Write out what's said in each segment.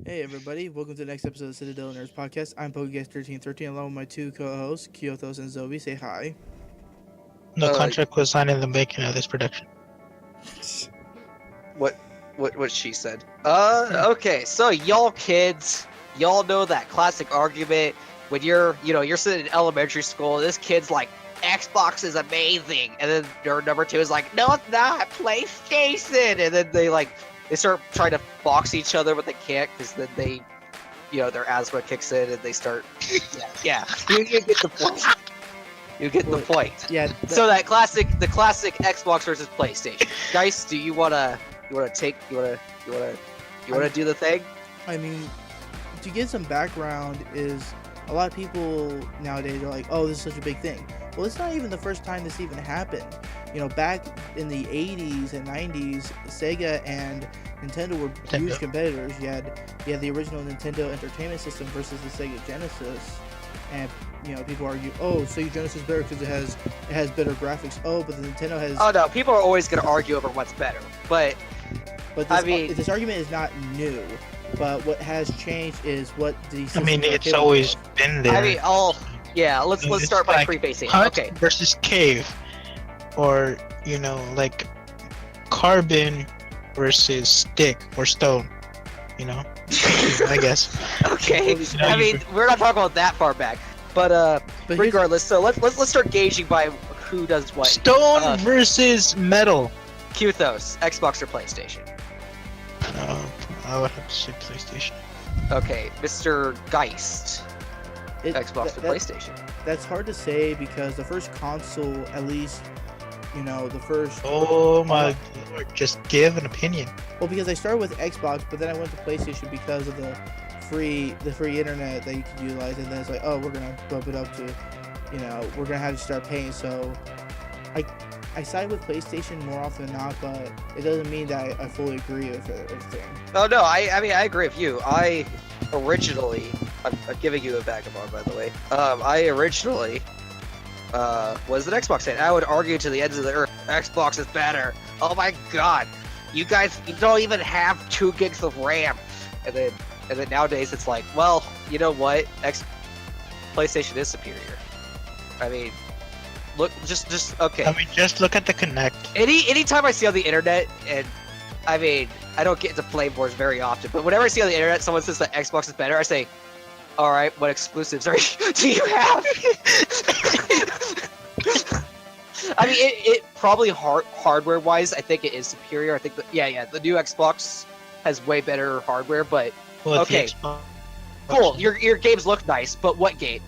Hey everybody, welcome to the next episode of the Citadel Nerds Podcast. I'm PokeGuest1313 along with my two co-hosts, Kyothos and Zobi. Say hi. No Uh, contract was signed in the making of this production. what she said. Okay, so y'all kids, y'all know that classic argument when you're sitting in elementary school, this kid's like, Xbox is amazing, and then your number two is like, no, it's not, PlayStation, and then they start trying to box each other, but they can't, because then their asthma kicks in, and they start, yeah, you get the point. You get the point. Yeah. So the classic Xbox versus PlayStation. Guys, do you wanna do the thing? I mean, to get some background is a lot of people nowadays are like, oh, this is such a big thing. Well, it's not even the first time this even happened. You know, back in the 80s and 90s, Sega and Nintendo were huge competitors. You had the original Nintendo Entertainment System versus the Sega Genesis. And people argue, oh, Sega Genesis is better because it has better graphics. Oh, but the Nintendo has. Oh no, people are always gonna argue over what's better. But this argument is not new. But what has changed is what the. It's always been there. Let's start by prefacing. Okay. Versus cave, or carbon versus stick or stone. I guess. Okay. We're not talking about that far back. But regardless, so let's start gauging by who does what. Stone versus metal. Kuthos, Xbox or PlayStation? I would have to say PlayStation. Okay, Mr. Geist, Xbox or PlayStation? That's hard to say because the first console, at least, the first. Oh my lord! Just give an opinion. Well, because I started with Xbox, but then I went to PlayStation because of the free internet that you could utilize, and then it's like, oh, we're gonna bump it up to, we're gonna have to start paying. So, I side with PlayStation more often than not, but it doesn't mean that I fully agree with everything. Oh no, I agree with you. I'm giving you a bag of arm, by the way. I originally was an Xbox fan. I would argue to the ends of the earth, Xbox is better. Oh my god, you don't even have 2 gigs of RAM. And then nowadays it's like, well, you know what? PlayStation is superior. I mean, look, just okay. Just look at the Kinect. Anytime I see on the internet, and I don't get into flame wars very often, but whenever I see on the internet someone says that Xbox is better, I say, all right, what exclusives do you have? It probably hardware-wise, I think it is superior. I think the new Xbox has way better hardware, but okay, cool. Your games look nice, but what games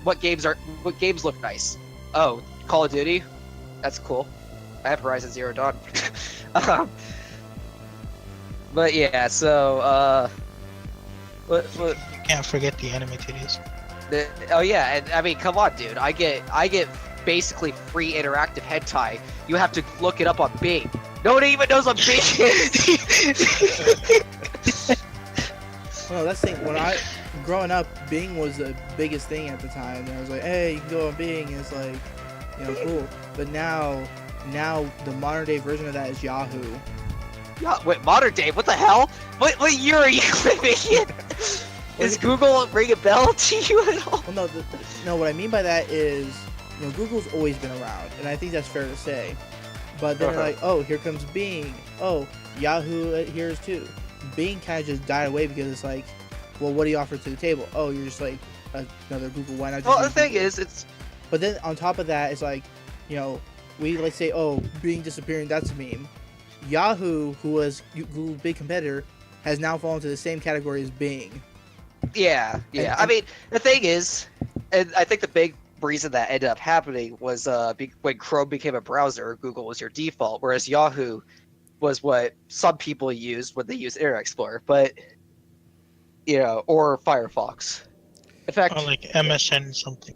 look nice? Oh, Call of Duty, that's cool. I have Horizon Zero Dawn. But yeah, so what? You can't forget the anime titties. Oh yeah, and come on, dude. I get basically free interactive hentai. You have to look it up on Bing. Nobody even knows what Bing is. Well, that's the thing. Growing up, Bing was the biggest thing at the time. And I was like, hey, you can go on Bing. And it's like, cool. But now the modern day version of that is Yahoo. Wait, modern day? What the hell? What year are you living in? Is Google ring a bell to you at all? Well, no. What I mean by that is, Google's always been around, and I think that's fair to say. But then they're like, oh, here comes Bing. Oh, Yahoo here's too. Bing kind of just died away because it's like, well, what do you offer to the table? Oh, you're just like another Google. Why not? Well, the thing is, it's. But then on top of that, it's like, we say, oh, Bing disappearing. That's a meme. Yahoo, who was Google's big competitor, has now fallen into the same category as Bing. Yeah. The thing is, and I think the big reason that ended up happening was when Chrome became a browser, Google was your default, whereas Yahoo was what some people used when they used Internet Explorer, but or Firefox. In fact, or like MSN something.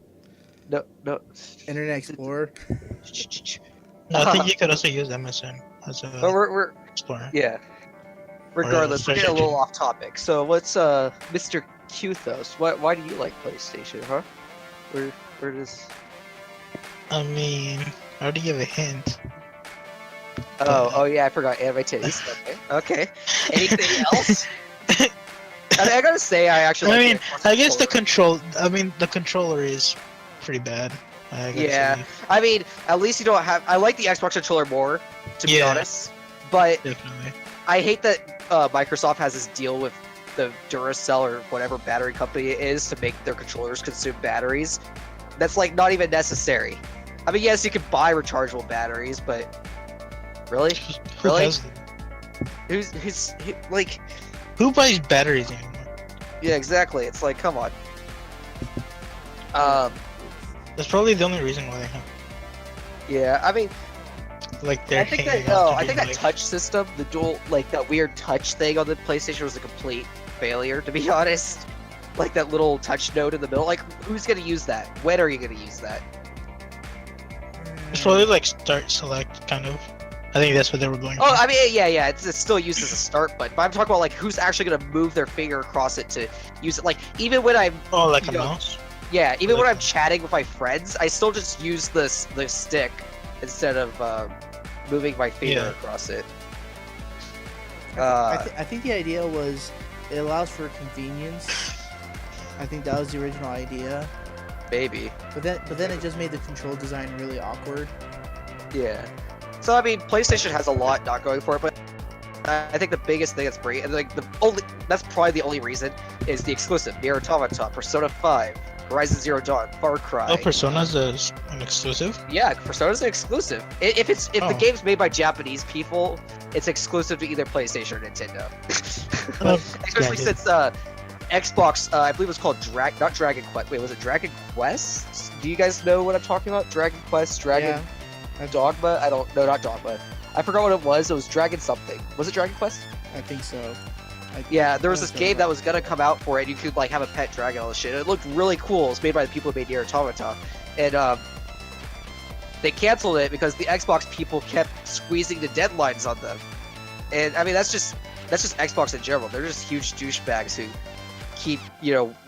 No. Internet Explorer. No, I think you could also use MSN as a. But we're Explorer. Yeah. Regardless, we're getting a little off topic. So what's Mr. Kuthos? Why do you like PlayStation, huh? Where does? I already gave a hint. Oh yeah, I forgot anime titties. Okay. Anything else? I gotta say, I actually. I like mean, the Xbox I guess the controller. control. I mean, the controller is pretty bad. I gotta Yeah, say. I mean, at least you don't have. I like the Xbox controller more, to be Yeah. honest. But Definitely. I hate that Microsoft has this deal with the Duracell or whatever battery company it is to make their controllers consume batteries. That's like not even necessary. I mean, yes, you can buy rechargeable batteries, but really, Who Really? has them? like, Who buys batteries anymore? yeah, exactly. It's like, come on. That's probably the only reason why they have. Yeah, I mean, Like they're I think hanging that out to I be, think that like- touch system, the dual, like that weird touch thing on the PlayStation was a complete failure, to be honest. Like that little touch node in the middle. Like, who's gonna use that? When are you gonna use that? It's probably like start select kind of. I think that's what they were going Oh, for. I mean, yeah, it's still used as a start button, but I'm talking about like who's actually gonna move their finger across it to use it. Like, even when I'm, Oh, like a you know, mouse? yeah, even when Like- I'm chatting with my friends, I still just use the stick instead of moving my finger Yeah. across it. I think the idea was it allows for convenience. I think that was the original idea, Maybe. but then it just made the control design really awkward. Yeah. So I mean, PlayStation has a lot not going for it, but I think the biggest thing that's great, and like that's probably the only reason, is the exclusive Nier Automata, Persona 5, Horizon Zero Dawn, Far Cry. Oh, Persona's an exclusive? Yeah, Persona's an exclusive. If the Oh. game's made by Japanese people, it's exclusive to either PlayStation or Nintendo. Oh, Especially yeah, since Xbox, I believe it was called not Dragon Quest. Wait, was it Dragon Quest? Do you guys know what I'm talking about? Dragon Quest, Dragon Dogma? I don't know, not Dogma. I forgot what it was. It was Dragon something. Was it Dragon Quest? I think so. Yeah, there was this game that was gonna come out for it. You could like have a pet dragon and all this shit. It looked really cool. It was made by the people who made Nier Automata, and they canceled it because the Xbox people kept squeezing the deadlines on them. And I mean, that's just Xbox in general. They're just huge douchebags who keep,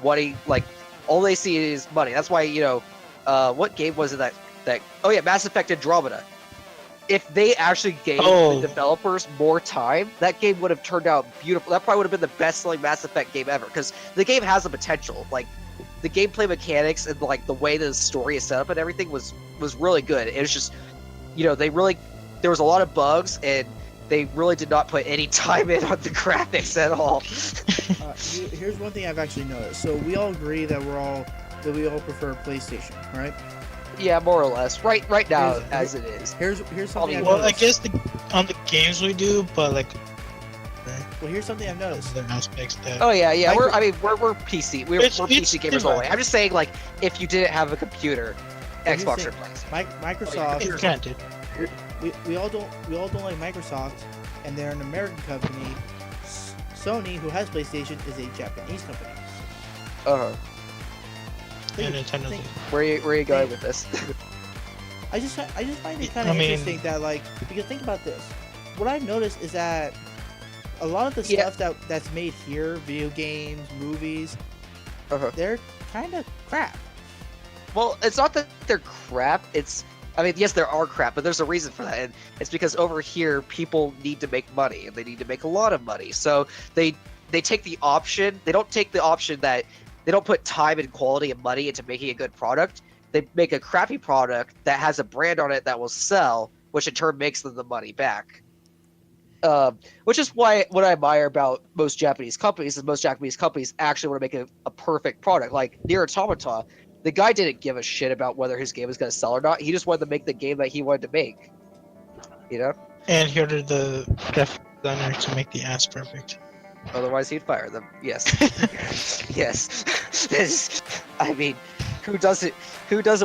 wanting, like, all they see is money. That's why, what game was it that oh yeah, Mass Effect Andromeda. If they actually gave the developers more time, that game would have turned out beautiful. That probably would have been the best-selling Mass Effect game ever, because the game has the potential. Like, the gameplay mechanics and like the way the story is set up and everything was really good. It was just, there was a lot of bugs, and they really did not put any time in on the graphics at all. Here's one thing I've actually noticed. So we all agree that we all prefer PlayStation, right? Yeah, more or less. Right now, as it is. Here's something I've Well, I noticed. guess on the games we do, but like Well, here's something I've noticed. other aspects that. Oh yeah. Micro- We're PC. We're It's PC gamers all the way. I'm just saying, like, if you didn't have a computer, Here's the Xbox thing. or PlayStation. Microsoft. Granted. We all don't like Microsoft, and they're an American company. Sony, who has PlayStation, is a Japanese company. Yeah, Nintendo's think- Where are you going with this? I just find it kind I of mean- interesting that, like, because think about this. What I've noticed is that a lot of the Yeah. stuff that's made here, video games, movies, they're kind of crap. Well, it's not that they're crap. I mean, yes, there are crap, but there's a reason for that, and it's because over here people need to make money, and they need to make a lot of money. So they take the option. They don't take the option that they don't put time and quality and money into making a good product. They make a crappy product that has a brand on it that will sell, which in turn makes them the money back. Which is why what I admire about most Japanese companies is most Japanese companies actually want to make a perfect product. Like Nier Automata, the guy didn't give a shit about whether his game was going to sell or not. He just wanted to make the game that he wanted to make. You know? And he ordered the graphic designer to make the ass perfect. Otherwise, he'd fire them. Yes. Yes. I mean, who doesn't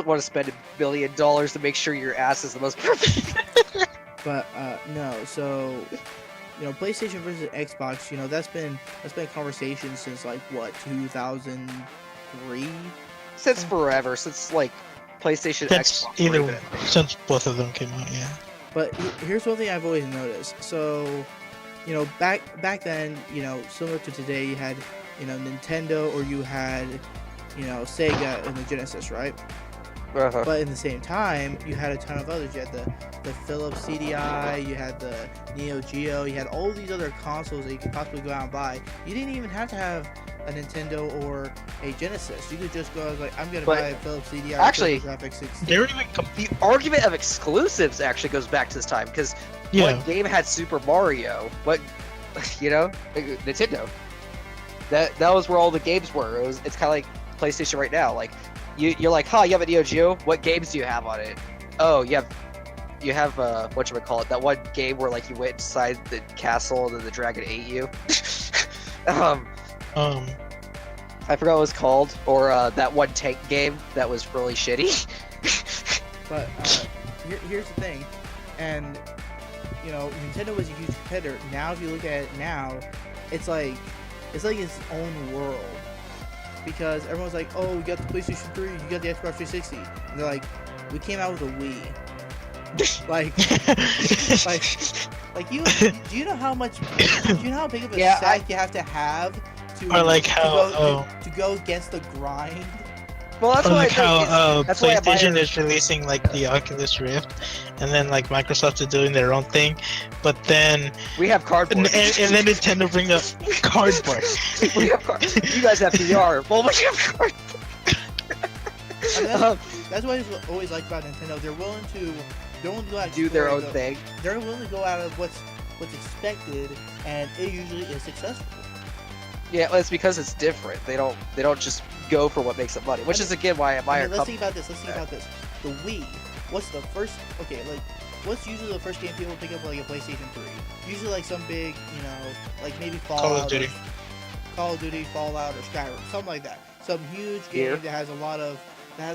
want to spend $1 billion to make sure your ass is the most perfect? But no, so PlayStation versus Xbox, that's been a conversation since like what 2003. Since forever, since like PlayStation, That's Xbox. either even. since both of them came out, yeah. But here's one thing I've always noticed. So, back then, similar to today, you had Nintendo, or you had Sega in the Genesis, right? Uh-huh. But in the same time, you had a ton of others. You had the Philips CDI, you had the Neo Geo, you had all these other consoles that you could possibly go out and buy. You didn't even have to have a Nintendo or a Genesis. You could just go like, I'm gonna But buy a Philips CDI. actually, Graphics 16. They were even the argument of exclusives actually goes back to this time because what game had Super Mario? What, Nintendo. That was where all the games were. It's kind of like PlayStation right now. Like you're like, huh? You have a Neo Geo? What games do you have on it? Oh, you have whatchamacallit, that one game where like you went inside the castle and then the dragon ate you. I forgot what it was called, or that one tank game that was really shitty. But here's the thing, and Nintendo was a huge competitor. Now, if you look at it now, it's like its own world, because everyone's like, oh, you got the PlayStation 3, you got the Xbox 360, and they're like, we came out with a Wii. like do you know how big of a sack you have to have to go against the grind? Well, that's why PlayStation is releasing like the Oculus Rift, and then like Microsoft is doing their own thing, but then we have cardboard, and then Nintendo bring up cardboard. We have you guys have VR. Well, we have cardboard. That's what I always like about Nintendo. They're willing to go out and do their own thing. They're willing to go out of what's expected, and it usually is successful. Yeah, well, it's because it's different. They don't just go for what makes them money, which is again why I admire. Let's think about this. The Wii. What's usually the first game people pick up like a PlayStation 3? Usually like some big, like maybe Fallout, Call of Duty, Fallout, or Skyrim, something like that. Some huge game that has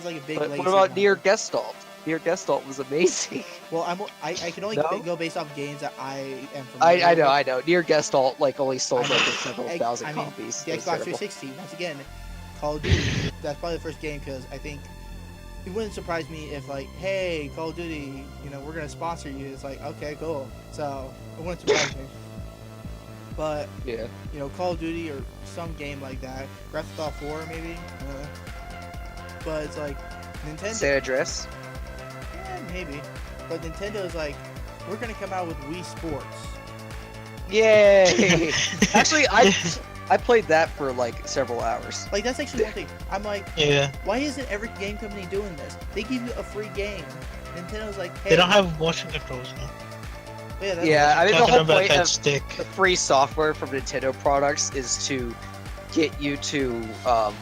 like a big. But what about Nier Gestalt? Nier Gestalt was amazing. Well, I can only go based off games that I am familiar with. I know. Nier Gestalt only sold like several thousand copies. The Xbox 360, once again, Call of Duty. That's probably the first game, because I think it wouldn't surprise me if like, hey, Call of Duty, we're gonna sponsor you. It's like, okay, cool. So it wouldn't surprise me. But yeah, Call of Duty or some game like that, Grand Theft Auto 4 maybe. But it's like Nintendo. San Andreas. Maybe, but Nintendo is like, we're gonna come out with Wii Sports. Yay! Actually, I played that for like several hours. Like that's actually one thing. I'm like, why isn't every game company doing this? They give you a free game. Nintendo's like, hey, they don't have motion controls now. I mean the whole point of stick. The free software from Nintendo products is to get you to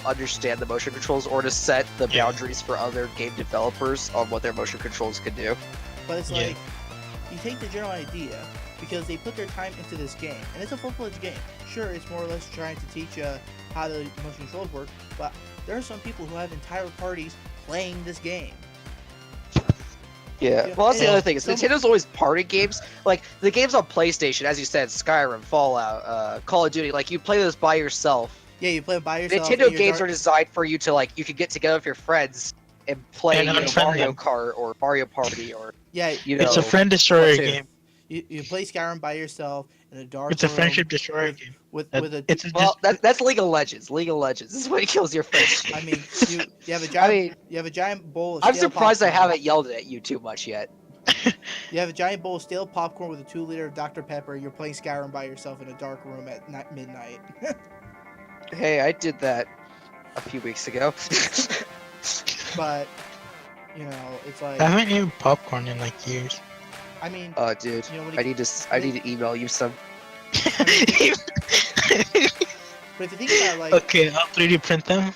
understand the motion controls or to set the boundaries for other game developers on what their motion controls can do. But it's like, you take the general idea, because they put their time into this game, and it's a full-fledged game. Sure, it's more or less trying to teach you how the motion controls work, but there are some people who have entire parties playing this game. Yeah, well, that's the other thing. Is Nintendo's always party games. Like, the games on PlayStation, as you said, Skyrim, Fallout, Call of Duty, like, you play those by yourself. Yeah, you play them by yourself. Nintendo games are designed for you to, like, you could get together with your friends and play Mario Kart or Mario Party or, It's a friend destroyer game. You play Skyrim by yourself in a dark room. It's a friendship destroyer game. That's League of Legends. League of Legends. This is what kills your friendship. I mean, you have a giant. You have a giant bowl of. I'm surprised popcorn. I haven't yelled at you too much yet. You have a giant bowl of stale popcorn with a 2-liter of Dr. Pepper. You're playing Skyrim by yourself in a dark room at midnight. Hey, I did that a few weeks ago. But it's like I haven't eaten popcorn in like years. I mean, dude, I need to email you some. But if you think about like, okay, I'll 3D print them.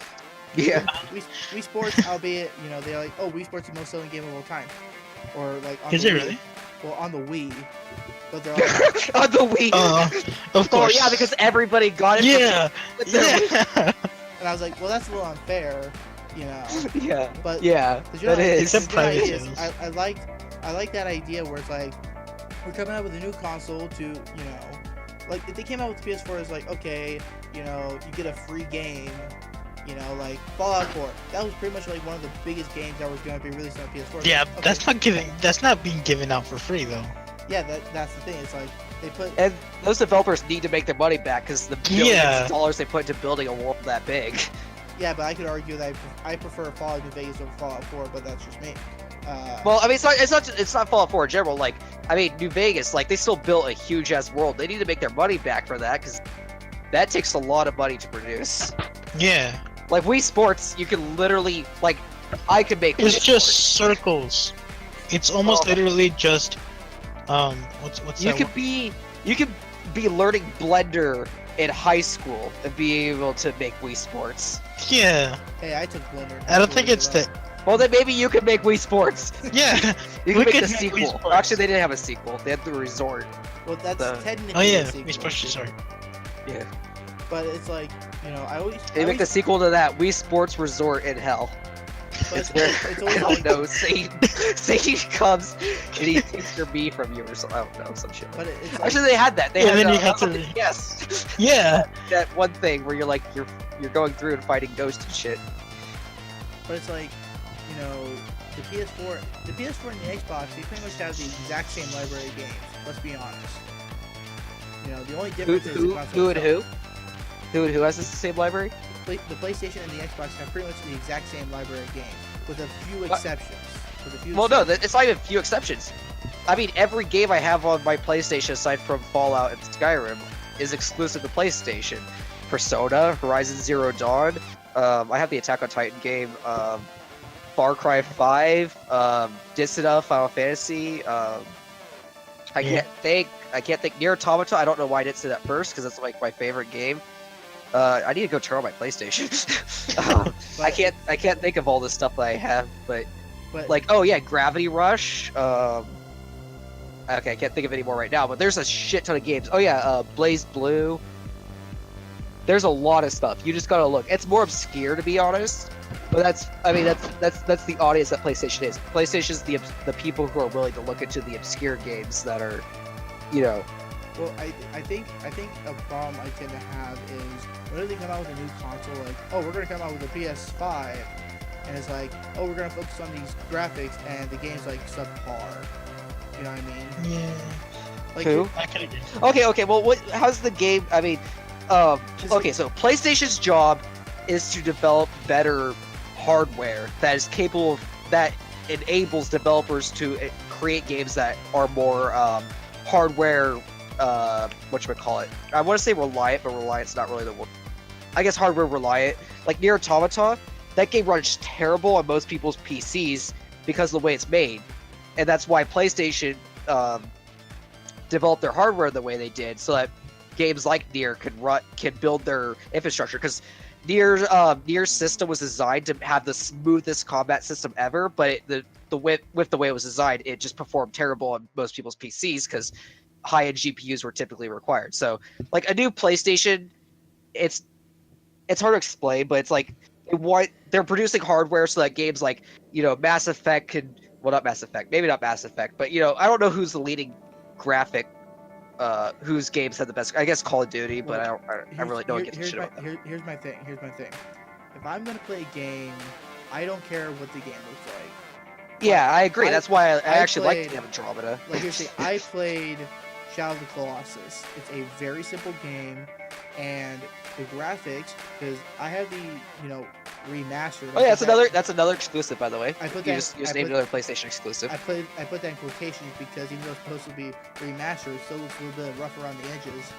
Yeah. Wii Sports, albeit they're like, oh, Wii Sports is the most selling game of all time, or like on is the it Wii. really? Well, on the Wii, but they're like, on the Wii. Of course. Oh yeah, because everybody got it. Yeah. And I was like, well, that's a little unfair, Yeah. But that is. I like that idea where it's like, we're coming out with a new console to, like if they came out with PS4, it's like, okay, you get a free game, like Fallout 4. That was pretty much like one of the biggest games that was going to be released on PS4. Yeah, like, okay, that's not being given out for free though. Yeah, that's the thing. It's like they put, and those developers need to make their money back because the billions of dollars they put into building a world that big. Yeah, but I could argue that I prefer Fallout New Vegas over Fallout 4, but that's just me. Well, I mean, it's not Fallout 4 in general. Like, I mean, New Vegas, like, they still built a huge ass world. They need to make their money back for that because that takes a lot of money to produce. Yeah. Like Wii Sports, you can literally like, I could make. It's Wii just Sports. circles. It's almost literally just what's You that could word? you could be learning Blender in high school and be able to make Wii Sports. Yeah. Hey, I took Blender. I don't think it's that. the Well, then maybe you could make Wii Sports. yeah. You We could make could the make Wii sequel. Sports. Actually, they didn't have a sequel. They had the Resort. Well, that's technically Oh yeah, a sequel, we supposed to too. sorry. Yeah. But it's like, you know, They make the sequel to that Wii Sports Resort in Hell. but It's where it's I always don't like, know. Satan comes and he takes your Mii from you or something. I don't know, some shit. but it's like, Actually, they had that. They Yeah, had then you that have to- something- yes. Yeah. That one thing where you're like you're going through and fighting ghosts and shit. but it's like, you know, the PS4 and the Xbox, they pretty much have the exact same library of games. Let's be honest. You know, the only difference is the console itself. Who has the same library? The PlayStation and the Xbox have pretty much the exact same library of games, with a few What? exceptions. Well, no, it's not even a few exceptions. I mean, every game I have on my PlayStation, aside from Fallout and Skyrim, is exclusive to PlayStation. Persona, Horizon Zero Dawn, I have the Attack on Titan game, Far Cry 5, Dissidia, Final Fantasy, I can't think Nier Automata. I don't know why I didn't say that first, because that's like my favorite game. I need to go turn on my PlayStation. I can't think of all the stuff that I have, but like, oh yeah, Gravity Rush. Okay, I can't think of any more right now, but there's a shit ton of games. Oh yeah, Blaze Blue. There's a lot of stuff. You just gotta look. It's more obscure, to be honest. But that's the audience that PlayStation is. PlayStation's the people who are willing to look into the obscure games that are, you know. Well, I think a problem I tend to have is whenever they come out with a new console, like, oh, we're gonna come out with a PS5, and it's like, oh, we're gonna focus on these graphics, and the game's like subpar. You know what I mean? Yeah. Like, Who? I could agree. Okay. Well, how's the game? I mean, okay. So PlayStation's job is to develop better hardware that is capable of, that enables developers to create games that are more hardware. Whatchamacallit? I want to say reliant, but reliant's not really the word. I guess hardware reliant. Like Nier Automata, that game runs terrible on most people's PCs because of the way it's made, and that's why PlayStation developed their hardware the way they did, so that games like Nier can build their infrastructure. Because Nier's system was designed to have the smoothest combat system ever, but with the way it was designed, it just performed terrible on most people's PCs because high-end GPUs were typically required. So, like a new PlayStation, it's hard to explain, but it's like they're producing hardware so that games like, you know, Mass Effect can, well, not Mass Effect, maybe not Mass Effect, but you know, I don't know who's the leading graphic, whose games have the best. I guess Call of Duty, but I really don't get the shit about that. Here's my thing. If I'm gonna play a game, I don't care what the game looks like. Yeah, I agree. That's why I actually played, like the Andromeda. Like you say, I played Shadow of the Colossus. It's a very simple game, and the graphics, because I have the, you know, remastered. Oh yeah, that's another exclusive, by the way. I put You that. just named another PlayStation exclusive. I put that in quotations because even though it's supposed to be remastered, it still looks a little bit rough around the edges.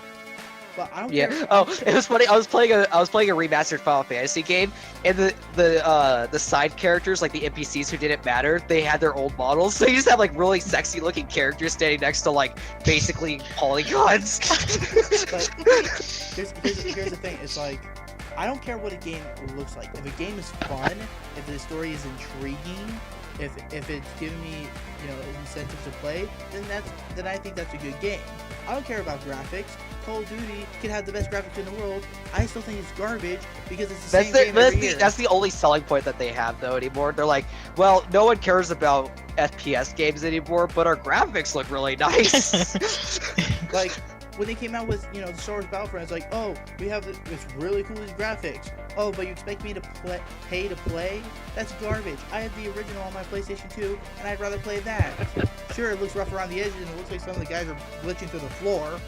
But I don't care. Yeah. Oh, it was funny. I was playing a remastered Final Fantasy game, and the side characters, like the NPCs who didn't matter, they had their old models. So you just have like really sexy looking characters standing next to like basically polygons. But here's the thing. It's like, I don't care what a game looks like. If a game is fun, if the story is intriguing, if it's giving me, you know, an incentive to play, then I think that's a good game. I don't care about graphics. Call of Duty can have the best graphics in the world. I still think it's garbage because it's the same game every year. That's the only selling point that they have though anymore. They're like, well, no one cares about FPS games anymore, but our graphics look really nice. Like when they came out with, you know, the Star Wars Battlefront, it's like, oh, we have it's really cool, these graphics. Oh, but you expect me to pay to play? That's garbage. I have the original on my PlayStation 2, and I'd rather play that. Sure, it looks rough around the edges, and it looks like some of the guys are glitching through the floor.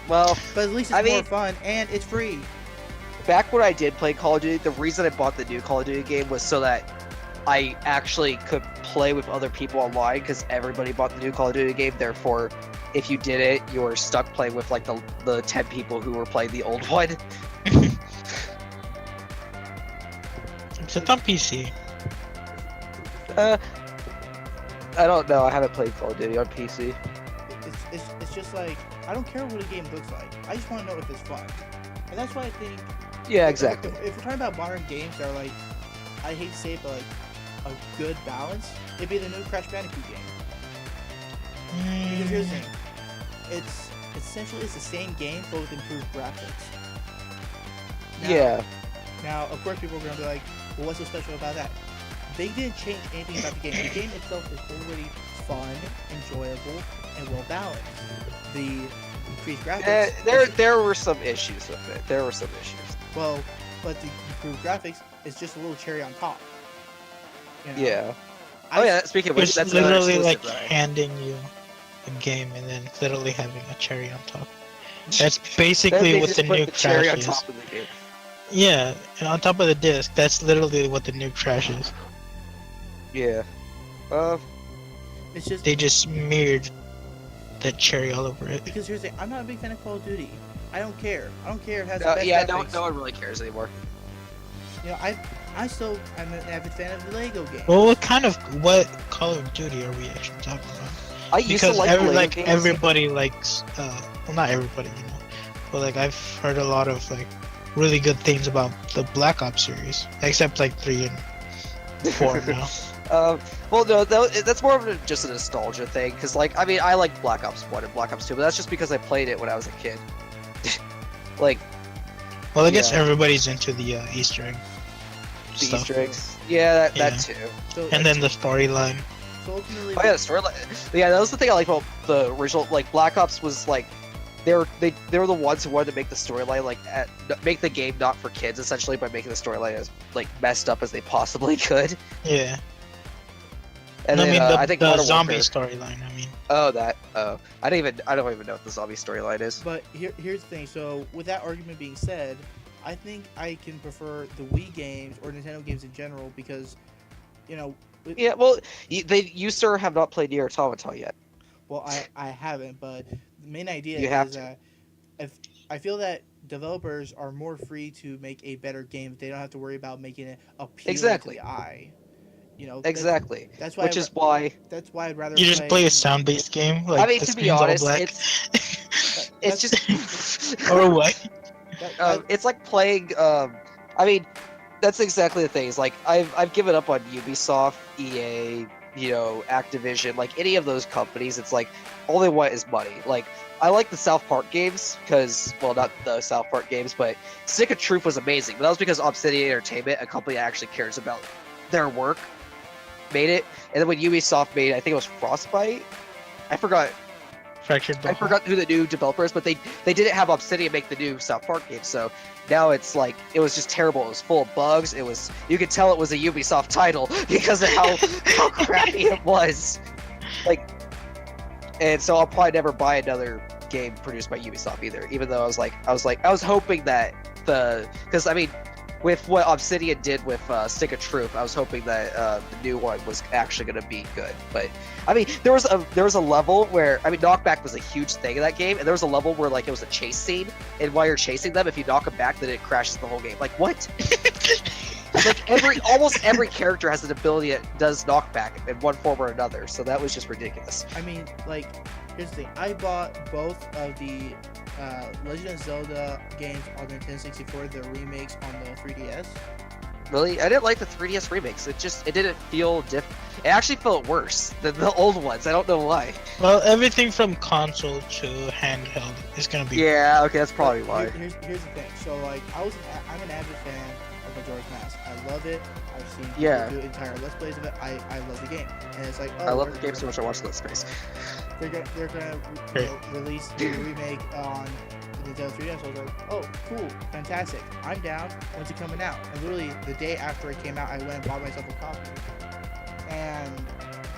Well, But at least it's more fun, and it's free. back when I did play Call of Duty, the reason I bought the new Call of Duty game was so that I actually could play with other people online, because everybody bought the new Call of Duty game. Therefore, if you did it, you were stuck playing with like the 10 people who were playing the old one. It's on PC. I don't know. I haven't played Call of Duty on PC. It's just like, I don't care what a game looks like. I just want to know if it's fun. And that's why I think... Yeah, exactly. If we're talking about modern games that are like, I hate to say it, but like, a good balance, it'd be the new Crash Bandicoot game. Because here's the thing. It's essentially the same game, but with improved graphics. Now, of course, people are going to be like, well, what's so special about that? They didn't change anything about the game. The game itself is already fun, enjoyable, and well balanced. The increased graphics... there were some issues with it. Well, but the improved graphics is just a little cherry on top. You know? Yeah. Oh yeah, speaking of which, It's that's literally like right? handing you a game and then literally having a cherry on top. That's basically what the new cherry Crash on is. top of the game. Yeah, and on top of the disc, that's literally what the new Crash is. Yeah. It's just... They just smeared that cherry all over it. Because here's the thing, I'm not a big fan of Call of Duty. I don't care. I don't care if it has the No, best yeah, graphics. no one really cares anymore. You know, I'm an avid fan of the Lego game. Well, what Call of Duty are we actually talking about? I used to Because like the Lego games. everybody likes, well, not everybody, you know, but like I've heard a lot of like really good things about the Black Ops series, except like 3 and 4 now. Well, no, that's more of just a nostalgia thing, because, like, I mean, I like Black Ops 1 and Black Ops 2, but that's just because I played it when I was a kid. Like... Well, I guess Yeah. everybody's into the Easter egg The stuff. Easter eggs. Yeah, that Yeah. too. So, And then the storyline. so ultimately, Oh yeah, the storyline. Yeah, that was the thing I like about the original. Like, Black Ops was like, they were the ones who wanted to make the storyline make the game not for kids, essentially, by making the storyline as like messed up as they possibly could. Yeah. And I then, mean, I think the Modern zombie Warfare- storyline, I mean. Oh, that. Oh, I don't even know what the zombie storyline is. but here's the thing. So with that argument being said, I think I can prefer the Wii games or Nintendo games in general because, you know, Yeah, well, you sir have not played Nier Automata yet. well, I haven't, but the main idea You have is to. that if I feel that developers are more free to make a better game, they don't have to worry about making it appealing Exactly. to the eye. You know, Exactly. That's why. Which is why. That's why I'd rather. You just play a sound-based game, like I mean, the to be screen's all honest, black. it's just. Or what? It's like playing. I mean, that's exactly the thing. Is like I've given up on Ubisoft, EA, you know, Activision, like any of those companies. It's like all they want is money. Like I like the South Park games because, well, not the South Park games, but Stick of Truth was amazing. But that was because Obsidian Entertainment, a company that actually cares about their work, made it. And then when Ubisoft made, I think it was Frostbite. I forgot Fractured I Butthole. forgot who the new developer is, but they didn't have Obsidian make the new South Park game, so now it's like it was just terrible. It was full of bugs. You could tell it was a Ubisoft title because of how crappy it was. Like, and so I'll probably never buy another game produced by Ubisoft either. Even though I was hoping that because I mean, with what Obsidian did with Stick of Truth, I was hoping that the new one was actually going to be good. But I mean, there was a level where, I mean, knockback was a huge thing in that game, and there was a level where like it was a chase scene, and while you're chasing them, if you knock them back, then it crashes the whole game. Like, what? Like almost every character has an ability that does knockback in one form or another, so that was just ridiculous. I mean, like, here's the thing. I bought both of the Legend of Zelda games on the Nintendo 64, the remakes on the 3DS. Really, I didn't like the 3DS remakes. It didn't feel different. It actually felt worse than the old ones. I don't know why. Well, everything from console to handheld is gonna be. Yeah, okay, that's probably But why. Here's the thing. So, like, I'm an avid fan of Majora's Mask. I love it. I've seen people Yeah. do entire Let's Plays of it. I love the game. And it's like, I love the game so much I watched Let's Plays. They're gonna release the remake on the Nintendo 3DS. I was like, oh, cool, fantastic. I'm down. When's it coming out? And literally the day after it came out, I went and bought myself a copy.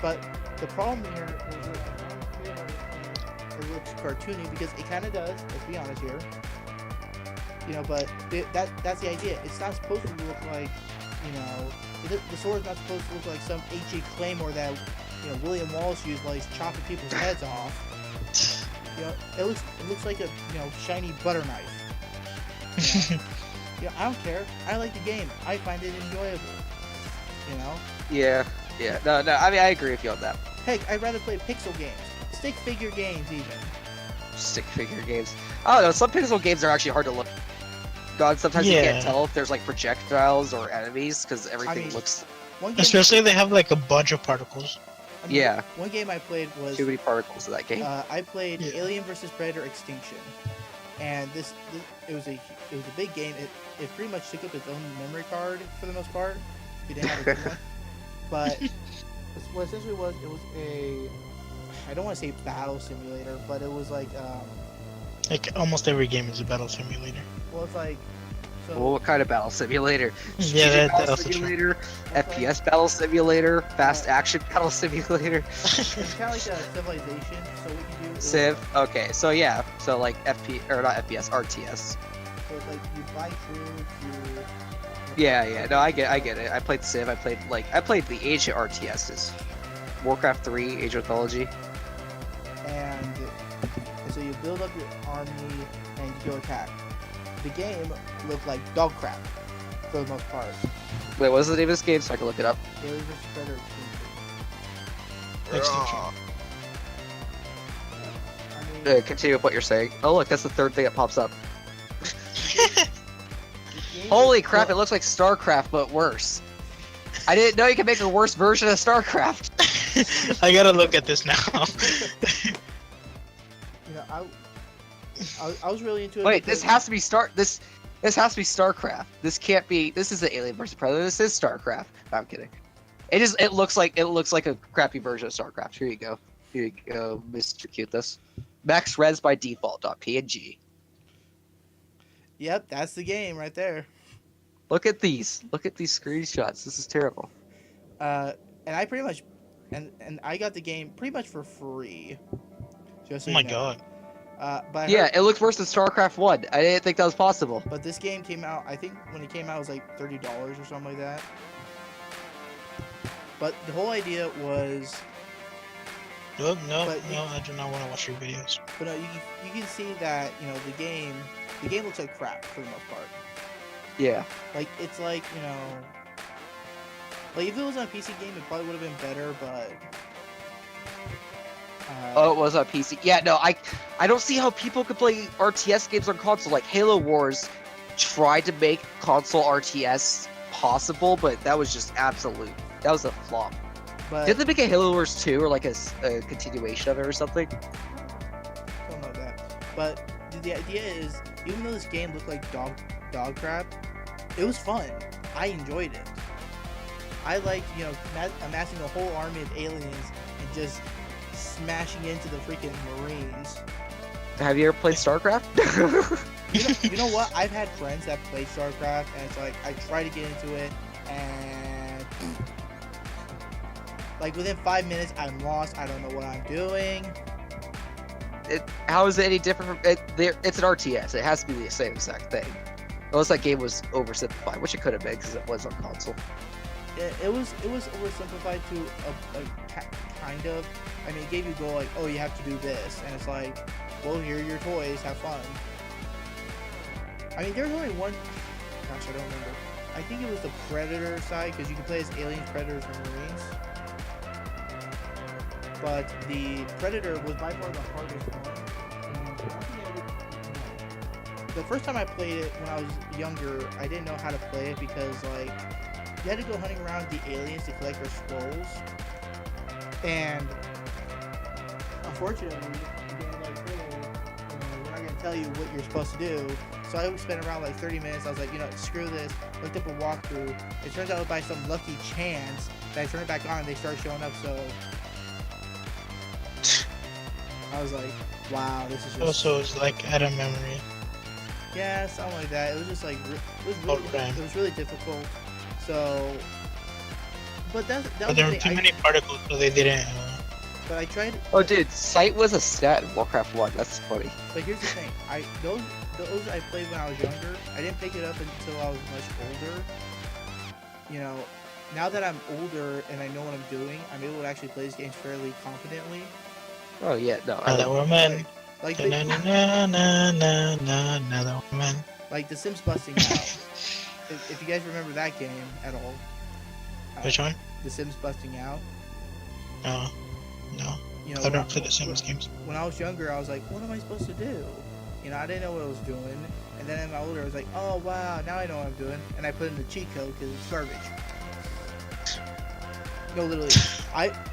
But the problem here is that it looks cartoony because it kind of does. Let's be honest here. But that's the idea. It's not supposed to look like, the sword's not supposed to look like some HE claymore that, William Wallace used while he's chopping people's heads off. It looks like a, shiny butter knife. I don't care. I like the game. I find it enjoyable. Yeah. No. I mean, I agree with you on that. Heck, I'd rather play pixel games, stick figure games, even. Stick figure games. I don't know. Some pixel games are actually hard to look. God, sometimes you can't tell if there's like projectiles or enemies because everything looks. Especially if they have like a bunch of particles. One game I played was too many particles in that game. I played Alien vs Predator Extinction, and it was a big game. It pretty much took up its own memory card for the most part. If you didn't have a good one, but what essentially was, it was I don't want to say battle simulator, but it was like almost every game is a battle simulator. Well, it's like. So, well, what kind of battle simulator? Battle simulator, FPS battle simulator, fast action battle simulator. It's kind of like a Civilization. So what you do is, Civ. Okay, so yeah, so like not FPS, RTS. So like you buy troops, Yeah. No, I get it. I played Civ. I played the ancient RTSs, Warcraft 3, Age of Mythology. And so you build up your army and you go attack. The game looked like dog crap for the most part. Wait, what's the name of this game so I can look it up? Alien vs Predator Extinction. I mean, Continue with what you're saying. Oh look, that's the third thing that pops up. Holy crap, it looks like StarCraft, but worse. I didn't know you could make a worse version of StarCraft. I gotta look at this now. I was really into it. Wait, this has to be This has to be StarCraft. This can't be. This is the Alien vs Predator. This is StarCraft. No, I'm kidding. It looks like a crappy version of StarCraft. Here you go, Mr. Cuteness. Max res by default. .png. Yep, that's the game right there. Look at these screenshots. This is terrible. And I pretty much, and I got the game pretty much for free. Just so Oh my you know. god. But It looks worse than StarCraft 1. I didn't think that was possible. But this game came out, I think when it came out it was like $30 or something like that. But the whole idea was... No, I do not want to watch your videos. But no, you can see that, the game looks like crap for the most part. Yeah. Like, it's like, like if it was on a PC game it probably would have been better, but... it was on PC. Yeah, no, I don't see how people could play RTS games on console. Like Halo Wars tried to make console RTS possible, but that was just that was a flop. But Did they make a Halo Wars 2 or like a continuation of it or something? something like that. But the idea is, even though this game looked like dog crap, it was fun. I enjoyed it. I liked, amassing a whole army of aliens and just smashing into the freaking Marines. Have you ever played StarCraft? You know what? I've had friends that play StarCraft, and it's like I try to get into it, and like within 5 minutes, I'm lost. I don't know what I'm doing. How is it any different from it's an RTS. It has to be the same exact thing. Unless that game was oversimplified, which it could have been because it was on console. It was oversimplified to a kind of. I mean, it gave you go like, oh, you have to do this, and it's like, well, here are your toys, have fun. I mean, there's only one. Gosh, I don't remember. I think it was the Predator side because you can play as aliens, predators, and marines. But the Predator was by far the hardest one. The first time I played it when I was younger, I didn't know how to play it because like you had to go hunting around the aliens to collect their skulls, and unfortunately, we're not gonna tell you what you're supposed to do. So I spent around like 30 minutes. I was like, screw this. Looked up a walkthrough. It turns out by some lucky chance that I turned it back on and they started showing up. So I was like, wow, this is just... Also, it's like out of memory. Yeah, something like that. It was just like, it was really difficult. So, but that But there were too many particles, so they didn't. But I tried. Oh, dude, sight was a stat in Warcraft 1. That's funny. But here's the thing. Those I played when I was younger. I didn't pick it up until I was much older. You know, now that I'm older and I know what I'm doing, I'm able to actually play these games fairly competently. Oh, yeah, no. Another woman. Like Na na na na na na. Another woman. like the Sims busting out. If you guys remember that game at all. Which one? The Sims busting out. No. No. You know, I've never played the Sims games. when I was younger, I was like, what am I supposed to do? You know, I didn't know what I was doing. And then in my older, I was like, oh, wow, now I know what I'm doing. And I put in the cheat code because it's garbage. No, literally,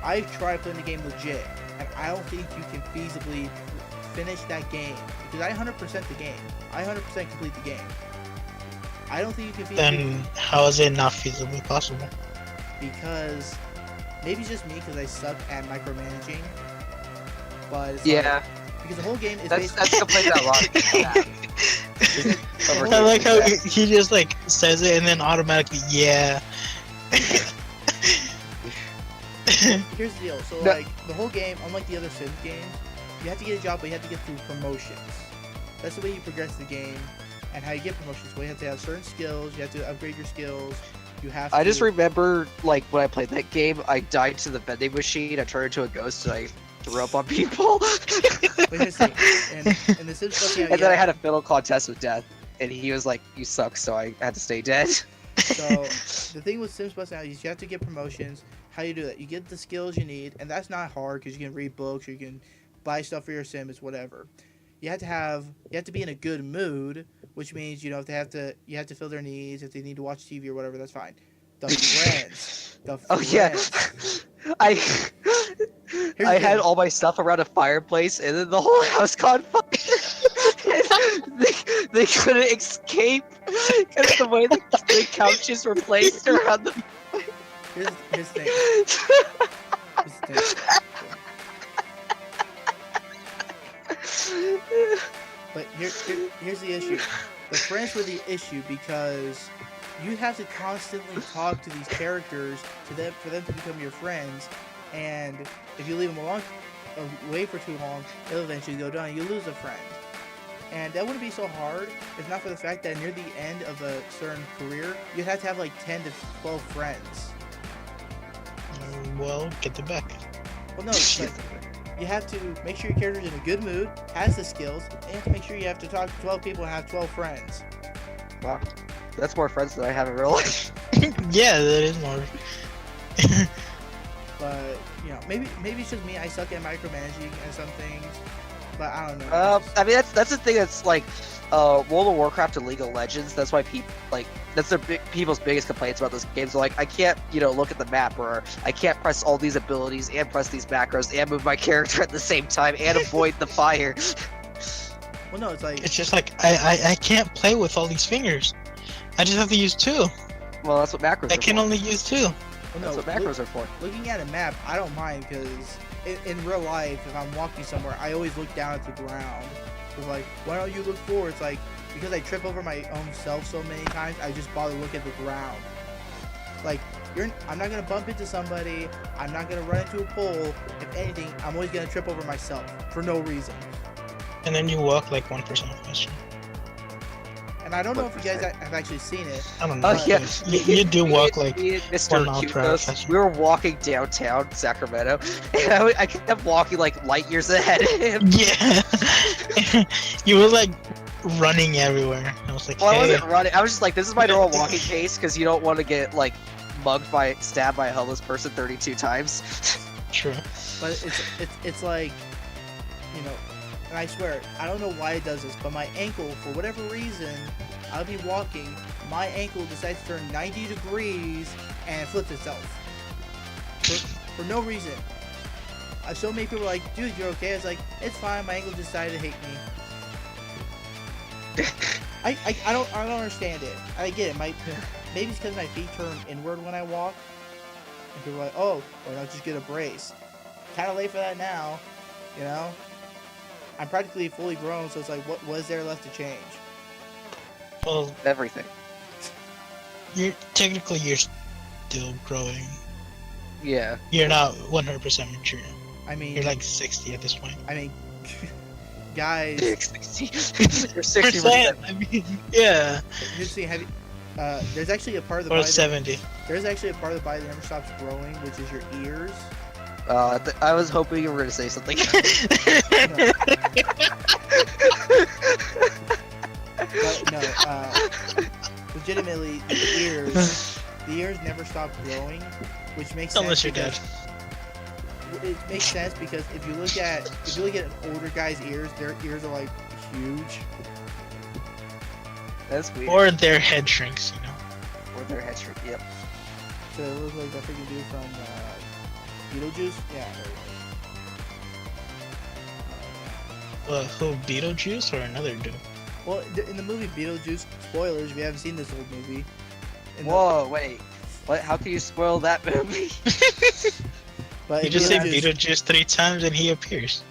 I tried playing the game legit, and I don't think you can feasibly finish that game. Because I 100% the game. I 100% complete the game. I don't think you can feasibly... Then how is it not feasibly possible? Because maybe it's just me because I suck at micromanaging. But it's Yeah. like, because the whole game is That's completely not wrong. I like how he just like says it and then automatically, yeah. Here's the deal. So No. like the whole game, unlike the other Sims games, you have to get a job, but you have to get through promotions. That's the way you progress the game, and how you get promotions. So you have to have certain skills. You have to upgrade your skills. You have. I to... just remember, like, when I played that game, I died to the vending machine, I turned into a ghost, and I threw up on people. But here's the thing. In the Sims stuff, And then I had a fiddle contest with Death, and he was like, you suck, so I had to stay dead. So the thing with Sims Plus now is you have to get promotions. How you do that? You get the skills you need, and that's not hard because you can read books or you can buy stuff for your Sims, whatever. You have to be in a good mood, which means you have to fill their needs. If they need to watch TV or whatever, that's fine. The friends, Oh yeah, I the had thing. all my stuff around a fireplace, and then the whole house caught fire. they couldn't escape because the way the couches were placed around the. Here's the thing. Here's the thing. But here's the issue. The friends were the issue because you have to constantly talk to these characters for them to become your friends, and if you leave them away for too long, they'll eventually go down and you lose a friend. And that wouldn't be so hard if not for the fact that near the end of a certain career, you'd have to have like 10 to 12 friends. Well, get them back. Well, no, it's like, you have to make sure your character's in a good mood, has the skills, and you have to make sure you have to talk to 12 people and have 12 friends. Wow, that's more friends than I have in real life. Yeah, that is more. But maybe it's just me. I suck at micromanaging and some things, but I don't know. I mean, that's the thing that's like, World of Warcraft and League of Legends. That's why people that's people's biggest complaints about those games. They're like, I can't, look at the map, or I can't press all these abilities and press these macros and move my character at the same time and avoid the fire. Well, no, it's like It's just like I can't play with all these fingers. I just have to use two. Well, that's what macros. I can only use two. well, That's what macros are for. Looking at a map, I don't mind because in real life, if I'm walking somewhere, I always look down at the ground. It's like, why don't you look forward? It's like, because I trip over my own self so many times, I just bother to look at the ground. Like, I'm not gonna bump into somebody. I'm not gonna run into a pole. If anything, I'm always gonna trip over myself for no reason. And then you walk like 1% faster. And I don't know if you guys have actually seen it. I don't know. Oh yeah, You do walk like me and Mr. 1 mile per hour Cutos, faster. we were walking downtown Sacramento, and I kept walking like light years ahead of him. Yeah. You were like running everywhere. I was like, Well, I hey. wasn't running. I was just like, this is my normal walking pace because you don't want to get like stabbed by a homeless person 32 times. True. But it's like, and I swear, I don't know why it does this, but my ankle, for whatever reason, I'll be walking, my ankle decides to turn 90 degrees and it flips itself. For no reason. So many people are like, dude, you're okay? I was like, it's fine, my ankle decided to hate me. I don't understand it. I get it. Maybe it's because my feet turn inward when I walk. And people are like, oh, why not just get a brace? Kind of late for that now, I'm practically fully grown, so it's like, what was there left to change? Well, Everything. you're still growing. Yeah. You're not 100% mature. I mean, You're like 60 at this point. I mean, guys, 60. You're 60%. Percent. I mean, yeah. let's see. Have you, there's actually a part of the Or body. 70. There's actually a part of the body that never stops growing, which is your ears. I was hoping you were gonna say something. But no, legitimately, the ears never stop growing, which makes Unless sense. you're dead. It makes sense because if you look at an older guy's ears, their ears are like huge. That's weird. Or their head shrinks, you know. Or their head shrink. Yep. So it looks like that freaking dude from Beetlejuice. Yeah. There Who, Beetlejuice or another dude? well, in the movie Beetlejuice, spoilers if you haven't seen this old movie. Whoa, wait. What? How can you spoil that movie? But You in just say Beetlejuice- Beetlejuice 3 times and he appears.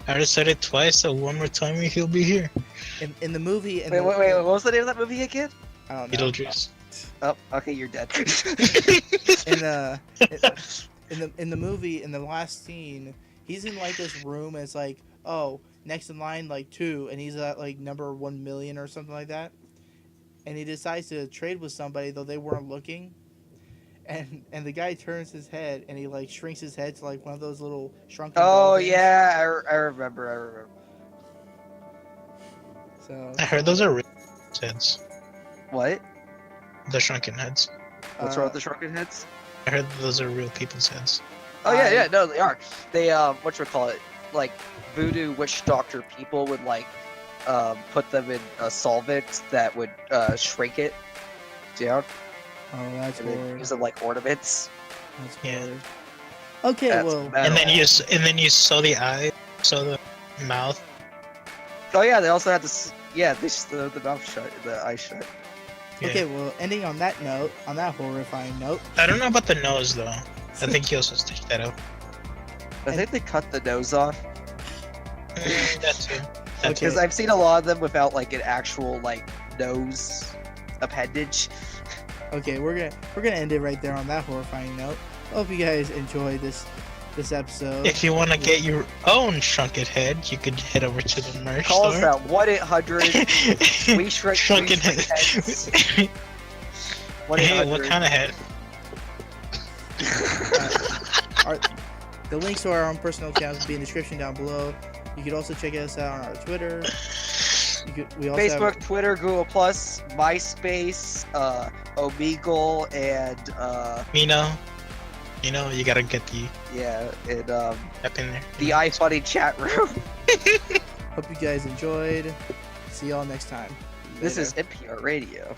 I already said it twice, so one more time he'll be here. in the movie. Wait, what was the name of that movie again? I don't know. Beetlejuice. Oh, okay, you're dead. In the movie, in the last scene, he's in like this room. And it's like, oh, next in line like 2, and he's at like number 1 million or something like that. And he decides to trade with somebody though they weren't looking. And the guy turns his head and he like shrinks his head to like one of those little shrunken. Oh doll things. yeah, I remember. So I heard those are real heads. What? The shrunken heads. What's wrong with the shrunken heads? I heard those are real people's heads. Oh yeah, no, they are. They whatchamacallit, like voodoo witch doctor people would like put them in a solvent that would shrink it down Oh, that's and then weird. use them like ornaments. That's Yeah. weird. Okay, That's well, metal. And then you sew the eye, sew the mouth. Oh yeah, they also had this. Yeah, they sew the mouth shut, the eye shut. Yeah. okay, well, ending on that note, on that horrifying note. I don't know about the nose though. I think he also stitched that up. I think they cut the nose off That too. That Okay. because I've seen a lot of them without like an actual like nose appendage. Okay, we're gonna end it right there on that horrifying note. Hope you guys enjoyed this episode. If you want to get your own shrunken head, you could head over to the merch Call us store. at 1-800 we shrink Shrunken heads. head. Hey, what kind of head? The links to our own personal accounts will be in the description down below. You could also check us out on our Twitter. We also Facebook, have, Twitter, Google Plus, MySpace, Omegle, and You know, you gotta get the yeah, and app in there. the iFunny chat room. hope you guys enjoyed. See y'all next time. This Later. is NPR Radio.